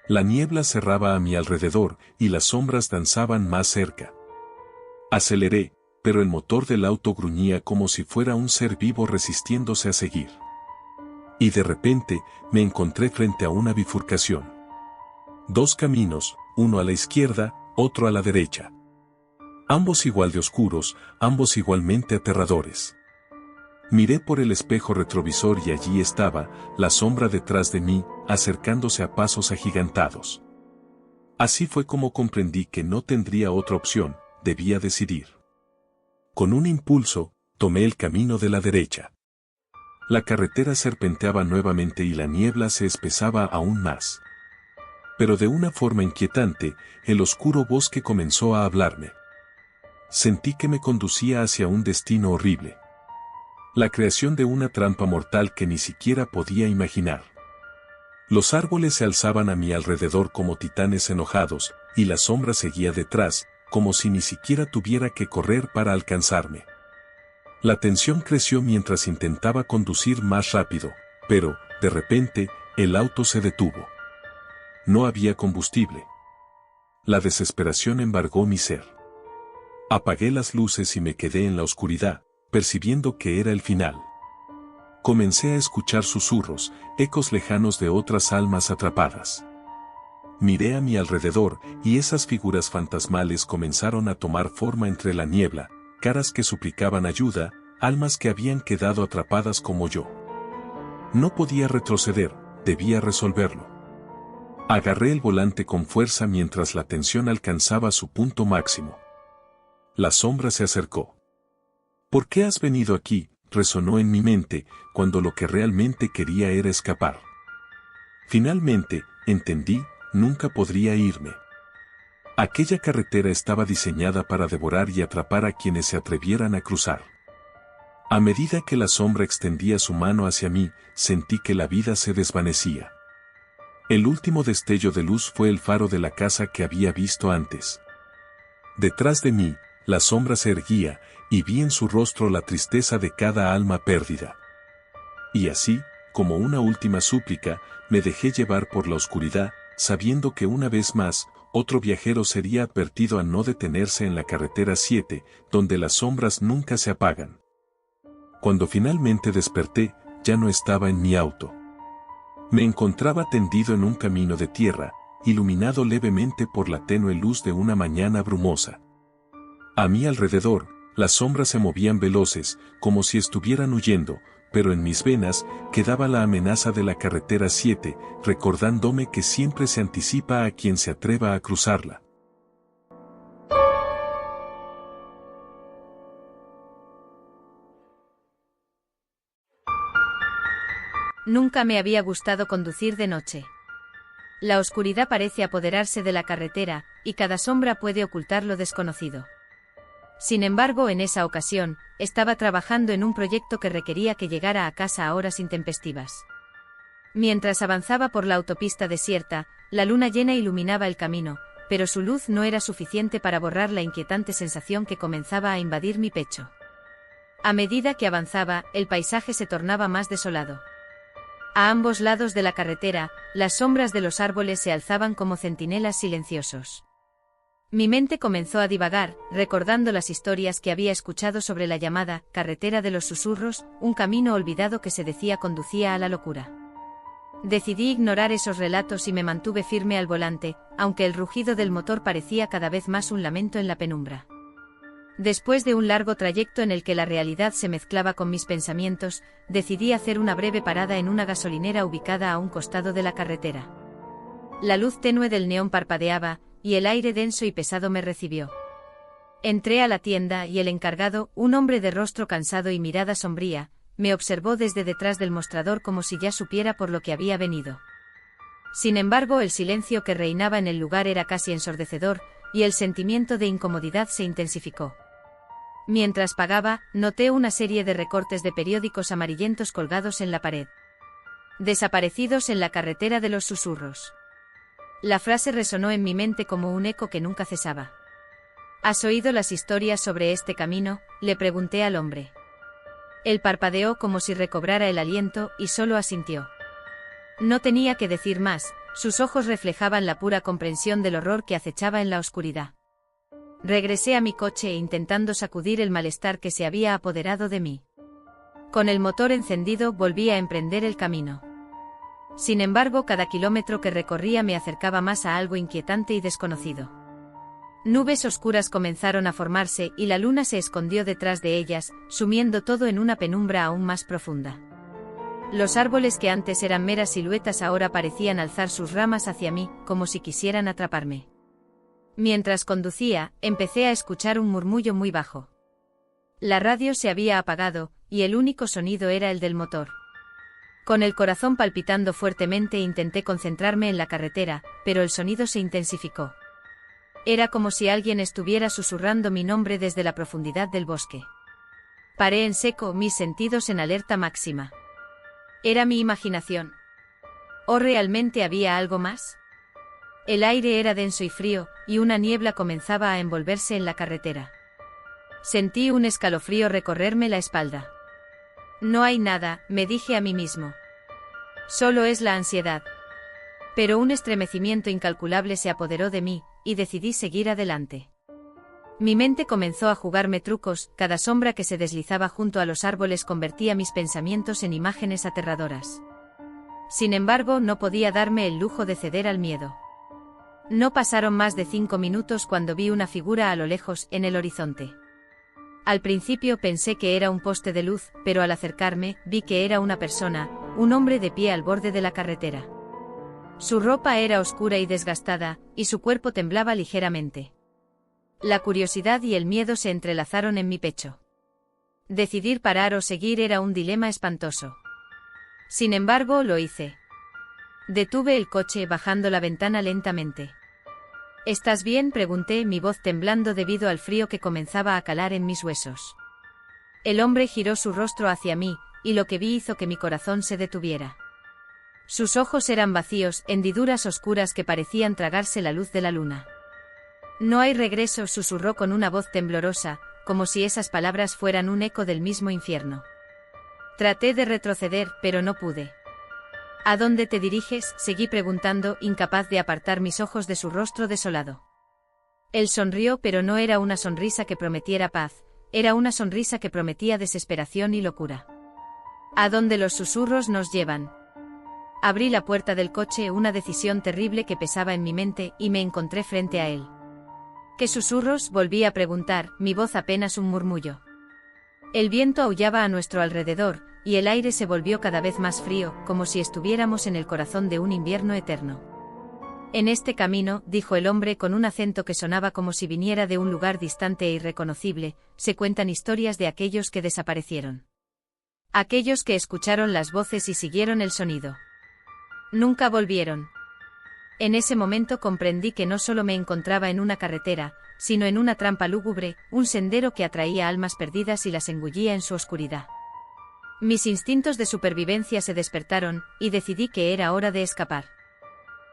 La niebla cerraba a mi alrededor y las sombras danzaban más cerca. Aceleré, pero el motor del auto gruñía como si fuera un ser vivo resistiéndose a seguir. Y de repente, me encontré frente a una bifurcación. Dos caminos, uno a la izquierda, otro a la derecha. Ambos igual de oscuros, ambos igualmente aterradores. Miré por el espejo retrovisor y allí estaba, la sombra detrás de mí, acercándose a pasos agigantados. Así fue como comprendí que no tendría otra opción, debía decidir. Con un impulso, tomé el camino de la derecha. La carretera serpenteaba nuevamente y la niebla se espesaba aún más. Pero de una forma inquietante, el oscuro bosque comenzó a hablarme. Sentí que me conducía hacia un destino horrible. La creación de una trampa mortal que ni siquiera podía imaginar. Los árboles se alzaban a mi alrededor como titanes enojados, y la sombra seguía detrás, como si ni siquiera tuviera que correr para alcanzarme. La tensión creció mientras intentaba conducir más rápido, pero, de repente, el auto se detuvo. No había combustible. La desesperación embargó mi ser. Apagué las luces y me quedé en la oscuridad, percibiendo que era el final. Comencé a escuchar susurros, ecos lejanos de otras almas atrapadas. Miré a mi alrededor y esas figuras fantasmales comenzaron a tomar forma entre la niebla, caras que suplicaban ayuda, almas que habían quedado atrapadas como yo. No podía retroceder, debía resolverlo. Agarré el volante con fuerza mientras la tensión alcanzaba su punto máximo. La sombra se acercó. ¿Por qué has venido aquí?, resonó en mi mente, cuando lo que realmente quería era escapar. Finalmente, entendí, nunca podría irme. Aquella carretera estaba diseñada para devorar y atrapar a quienes se atrevieran a cruzar. A medida que la sombra extendía su mano hacia mí, sentí que la vida se desvanecía. El último destello de luz fue el faro de la casa que había visto antes. Detrás de mí, la sombra se erguía, y vi en su rostro la tristeza de cada alma perdida. Y así, como una última súplica, me dejé llevar por la oscuridad, sabiendo que una vez más, otro viajero sería advertido a no detenerse en la carretera 7, donde las sombras nunca se apagan. Cuando finalmente desperté, ya no estaba en mi auto. Me encontraba tendido en un camino de tierra, iluminado levemente por la tenue luz de una mañana brumosa. A mi alrededor, las sombras se movían veloces, como si estuvieran huyendo, pero en mis venas quedaba la amenaza de la carretera 7, recordándome que siempre se anticipa a quien se atreva a cruzarla. Nunca me había gustado conducir de noche. La oscuridad parece apoderarse de la carretera, y cada sombra puede ocultar lo desconocido. Sin embargo, en esa ocasión, estaba trabajando en un proyecto que requería que llegara a casa a horas intempestivas. Mientras avanzaba por la autopista desierta, la luna llena iluminaba el camino, pero su luz no era suficiente para borrar la inquietante sensación que comenzaba a invadir mi pecho. A medida que avanzaba, el paisaje se tornaba más desolado. A ambos lados de la carretera, las sombras de los árboles se alzaban como centinelas silenciosos. Mi mente comenzó a divagar, recordando las historias que había escuchado sobre la llamada carretera de los susurros, un camino olvidado que se decía conducía a la locura. Decidí ignorar esos relatos y me mantuve firme al volante, aunque el rugido del motor parecía cada vez más un lamento en la penumbra. Después de un largo trayecto en el que la realidad se mezclaba con mis pensamientos, decidí hacer una breve parada en una gasolinera ubicada a un costado de la carretera. La luz tenue del neón parpadeaba, y el aire denso y pesado me recibió. Entré a la tienda y el encargado, un hombre de rostro cansado y mirada sombría, me observó desde detrás del mostrador como si ya supiera por lo que había venido. Sin embargo, el silencio que reinaba en el lugar era casi ensordecedor, y el sentimiento de incomodidad se intensificó. Mientras pagaba, noté una serie de recortes de periódicos amarillentos colgados en la pared. Desaparecidos en la carretera de los susurros. La frase resonó en mi mente como un eco que nunca cesaba. ¿Has oído las historias sobre este camino?, le pregunté al hombre. Él parpadeó como si recobrara el aliento y solo asintió. No tenía que decir más, sus ojos reflejaban la pura comprensión del horror que acechaba en la oscuridad. Regresé a mi coche intentando sacudir el malestar que se había apoderado de mí. Con el motor encendido volví a emprender el camino. Sin embargo, cada kilómetro que recorría me acercaba más a algo inquietante y desconocido. Nubes oscuras comenzaron a formarse y la luna se escondió detrás de ellas, sumiendo todo en una penumbra aún más profunda. Los árboles que antes eran meras siluetas ahora parecían alzar sus ramas hacia mí, como si quisieran atraparme. Mientras conducía, empecé a escuchar un murmullo muy bajo. La radio se había apagado, y el único sonido era el del motor. Con el corazón palpitando fuertemente intenté concentrarme en la carretera, pero el sonido se intensificó. Era como si alguien estuviera susurrando mi nombre desde la profundidad del bosque. Paré en seco, mis sentidos en alerta máxima. ¿Era mi imaginación? ¿O realmente había algo más? El aire era denso y frío, y una niebla comenzaba a envolverse en la carretera. Sentí un escalofrío recorrerme la espalda. No hay nada, me dije a mí mismo. Solo es la ansiedad. Pero un estremecimiento incalculable se apoderó de mí, y decidí seguir adelante. Mi mente comenzó a jugarme trucos, cada sombra que se deslizaba junto a los árboles convertía mis pensamientos en imágenes aterradoras. Sin embargo, no podía darme el lujo de ceder al miedo. No pasaron más de 5 minutos cuando vi una figura a lo lejos, en el horizonte. Al principio pensé que era un poste de luz, pero al acercarme, vi que era una persona, un hombre de pie al borde de la carretera. Su ropa era oscura y desgastada, y su cuerpo temblaba ligeramente. La curiosidad y el miedo se entrelazaron en mi pecho. Decidir parar o seguir era un dilema espantoso. Sin embargo, lo hice. Detuve el coche bajando la ventana lentamente. ¿Estás bien?, pregunté, mi voz temblando debido al frío que comenzaba a calar en mis huesos. El hombre giró su rostro hacia mí, y lo que vi hizo que mi corazón se detuviera. Sus ojos eran vacíos, hendiduras oscuras que parecían tragarse la luz de la luna. No hay regreso, susurró con una voz temblorosa, como si esas palabras fueran un eco del mismo infierno. Traté de retroceder, pero no pude. ¿A dónde te diriges?, seguí preguntando, incapaz de apartar mis ojos de su rostro desolado. Él sonrió, pero no era una sonrisa que prometiera paz, era una sonrisa que prometía desesperación y locura. ¿A dónde los susurros nos llevan? Abrí la puerta del coche, una decisión terrible que pesaba en mi mente, y me encontré frente a él. ¿Qué susurros?, volví a preguntar, mi voz apenas un murmullo. El viento aullaba a nuestro alrededor, y el aire se volvió cada vez más frío, como si estuviéramos en el corazón de un invierno eterno. En este camino, dijo el hombre con un acento que sonaba como si viniera de un lugar distante e irreconocible, se cuentan historias de aquellos que desaparecieron. Aquellos que escucharon las voces y siguieron el sonido. Nunca volvieron. En ese momento comprendí que no solo me encontraba en una carretera, sino en una trampa lúgubre, un sendero que atraía almas perdidas y las engullía en su oscuridad. Mis instintos de supervivencia se despertaron, y decidí que era hora de escapar.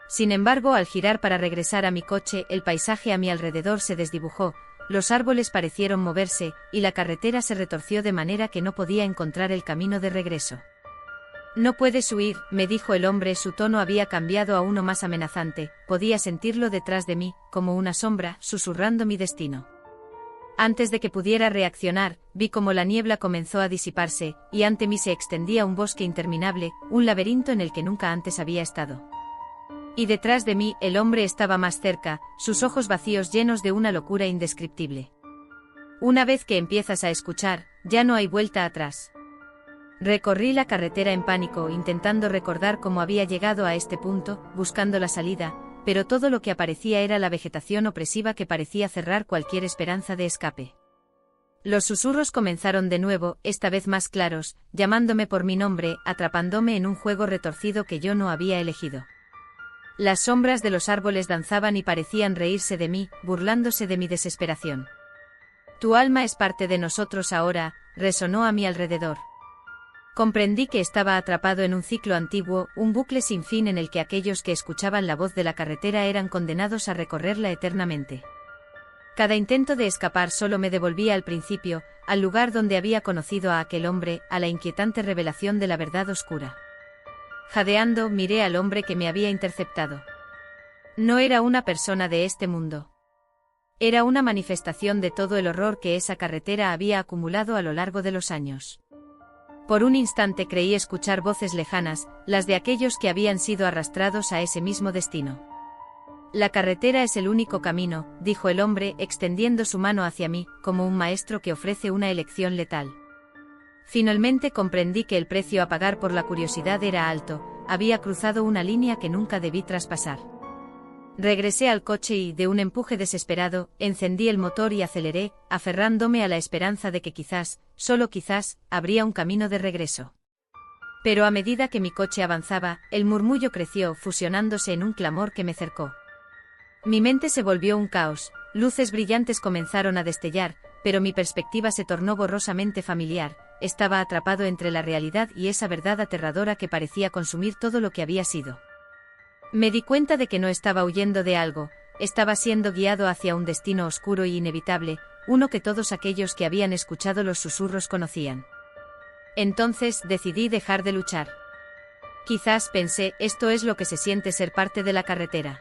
Sin embargo, al girar para regresar a mi coche, el paisaje a mi alrededor se desdibujó, los árboles parecieron moverse, y la carretera se retorció de manera que no podía encontrar el camino de regreso. «No puedes huir», me dijo el hombre, su tono había cambiado a uno más amenazante, podía sentirlo detrás de mí, como una sombra, susurrando mi destino. Antes de que pudiera reaccionar, vi cómo la niebla comenzó a disiparse, y ante mí se extendía un bosque interminable, un laberinto en el que nunca antes había estado. Y detrás de mí, el hombre estaba más cerca, sus ojos vacíos llenos de una locura indescriptible. Una vez que empiezas a escuchar, ya no hay vuelta atrás. Recorrí la carretera en pánico, intentando recordar cómo había llegado a este punto, buscando la salida, pero todo lo que aparecía era la vegetación opresiva que parecía cerrar cualquier esperanza de escape. Los susurros comenzaron de nuevo, esta vez más claros, llamándome por mi nombre, atrapándome en un juego retorcido que yo no había elegido. Las sombras de los árboles danzaban y parecían reírse de mí, burlándose de mi desesperación. «Tu alma es parte de nosotros ahora», resonó a mi alrededor. Comprendí que estaba atrapado en un ciclo antiguo, un bucle sin fin en el que aquellos que escuchaban la voz de la carretera eran condenados a recorrerla eternamente. Cada intento de escapar solo me devolvía al principio, al lugar donde había conocido a aquel hombre, a la inquietante revelación de la verdad oscura. Jadeando, miré al hombre que me había interceptado. No era una persona de este mundo. Era una manifestación de todo el horror que esa carretera había acumulado a lo largo de los años. Por un instante creí escuchar voces lejanas, las de aquellos que habían sido arrastrados a ese mismo destino. «La carretera es el único camino», dijo el hombre, extendiendo su mano hacia mí, como un maestro que ofrece una elección letal. Finalmente comprendí que el precio a pagar por la curiosidad era alto, había cruzado una línea que nunca debí traspasar. Regresé al coche y, de un empuje desesperado, encendí el motor y aceleré, aferrándome a la esperanza de que quizás, solo quizás, habría un camino de regreso. Pero a medida que mi coche avanzaba, el murmullo creció, fusionándose en un clamor que me cercó. Mi mente se volvió un caos, luces brillantes comenzaron a destellar, pero mi perspectiva se tornó borrosamente familiar, estaba atrapado entre la realidad y esa verdad aterradora que parecía consumir todo lo que había sido. Me di cuenta de que no estaba huyendo de algo, estaba siendo guiado hacia un destino oscuro y inevitable, uno que todos aquellos que habían escuchado los susurros conocían. Entonces decidí dejar de luchar. Quizás, pensé, esto es lo que se siente ser parte de la carretera.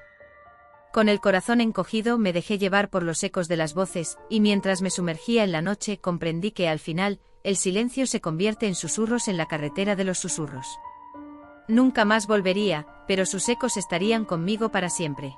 Con el corazón encogido me dejé llevar por los ecos de las voces, y mientras me sumergía en la noche comprendí que al final, el silencio se convierte en susurros en la carretera de los susurros. Nunca más volvería, pero sus ecos estarían conmigo para siempre.